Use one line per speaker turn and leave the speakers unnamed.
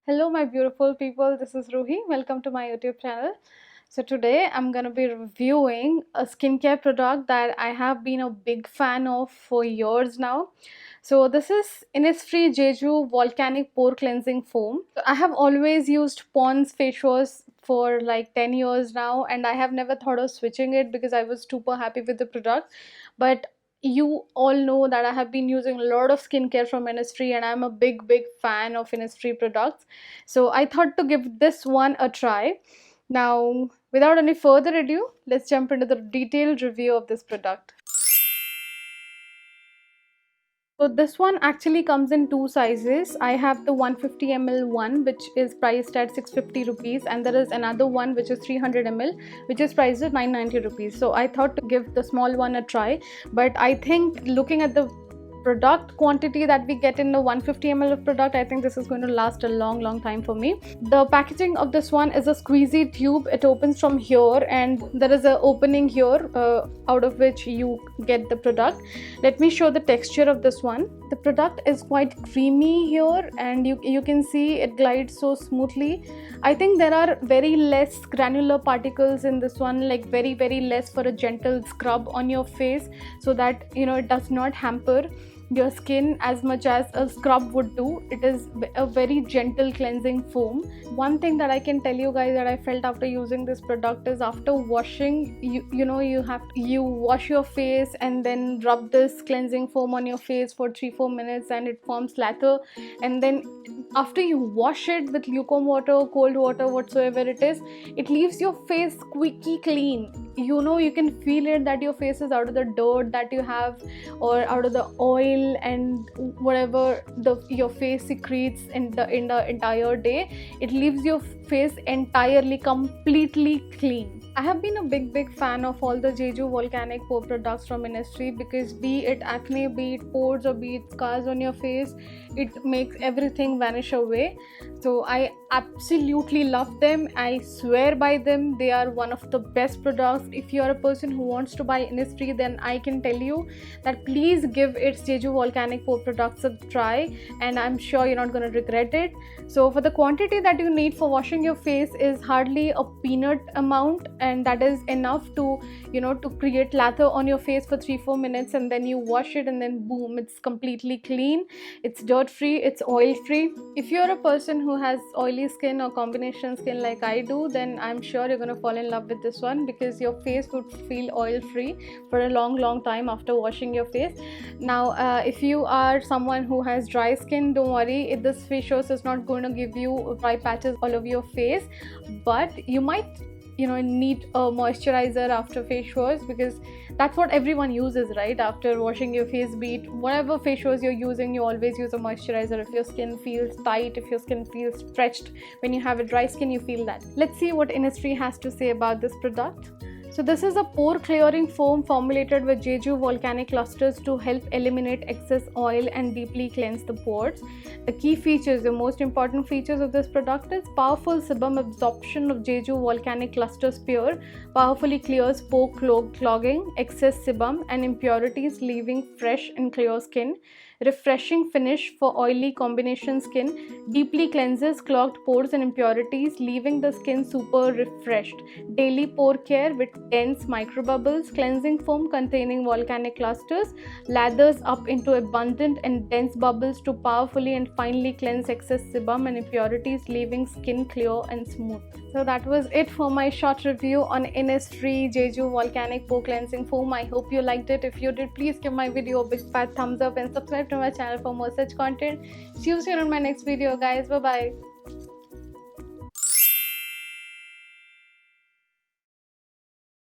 Hello, my beautiful people. This is Ruhi. Welcome to my YouTube channel. So today I'm gonna be reviewing a skincare product that I have been a big fan of for years now. So this is Innisfree Jeju Volcanic Pore Cleansing Foam. I have always used Pond's face wash for like 10 years now, and I have never thought of switching it because I was super happy with the product. But you all know that I have been using a lot of skincare from Innisfree, and I'm a big fan of Innisfree products. So I thought to give this one a try. Now, without any further ado, let's jump into the detailed review of this product. So this one actually comes in two sizes. I have the 150 ml one, which is priced at 650 rupees, and there is another one which is 300 ml, which is priced at 990 rupees. So I thought to give the small one a try, but I think looking at the product quantity that we get in the 150 ml of product, I think this is going to last a long time for me. The packaging of this one is a squeezy tube. It opens from here, and there is an opening here out of which you get the product. Let me show the texture of this one. The product is quite creamy here, and you can see it glides so smoothly. I think there are very less granular particles in this one, like very less, for a gentle scrub on your face, so that it does not hamper your skin as much as a scrub would do. It is a very gentle cleansing foam. One thing that I can tell you guys that I felt after using this product is, after washing, you wash your face and then rub this cleansing foam on your face for 3-4 minutes, and it forms lather. And then after you wash it with lukewarm water, cold water, whatsoever it is, it leaves your face squeaky clean. You can feel it that your face is out of the dirt that you have, or out of the oil and whatever your face secretes in the entire day. It leaves your face entirely completely clean. I have been a big fan of all the Jeju Volcanic Pore products from Innisfree, because be it acne, be it pores, or be it scars on your face, it makes everything vanish away. So I absolutely love them. I swear by them. They are one of the best products. If you are a person who wants to buy Innisfree, then I can tell you that please give its Jeju Volcanic Pore products a try, and I'm sure you're not going to regret it. So for the quantity that you need for washing your face is hardly a peanut amount, and that is enough to to create lather on your face for 3-4 minutes, and then you wash it, and then boom, it's completely clean. It's dirt free, it's oil free. If you're a person who has oily skin or combination skin like I do, then I'm sure you're going to fall in love with this one, because your face would feel oil free for a long time after washing your face. Now if you are someone who has dry skin, don't worry, this face wash is not going to give you dry patches all over your face, but you might need a moisturizer after face wash, because that's what everyone uses, right? After washing your face, be it whatever face wash you're using, you always use a moisturizer. If your skin feels tight, if your skin feels stretched, when you have a dry skin, you feel that. Let's see what Innisfree has to say about this product. So this is a pore clearing foam formulated with Jeju volcanic clusters to help eliminate excess oil and deeply cleanse the pores. The key features, the most important features of this product is powerful sebum absorption of Jeju volcanic clusters pure, powerfully clears pore clogging, excess sebum and impurities, leaving fresh and clear skin. Refreshing finish for oily combination skin, deeply cleanses clogged pores and impurities, leaving the skin super refreshed. Daily pore care with dense microbubbles, cleansing foam containing volcanic clusters, lathers up into abundant and dense bubbles to powerfully and finely cleanse excess sebum and impurities, leaving skin clear and smooth. So that was it for my short review on Innisfree Jeju Volcanic Pore Cleansing Foam. I hope you liked it. If you did, please give my video a big fat thumbs up and subscribe to my channel for more such content. See you soon on my next video, guys. Bye bye.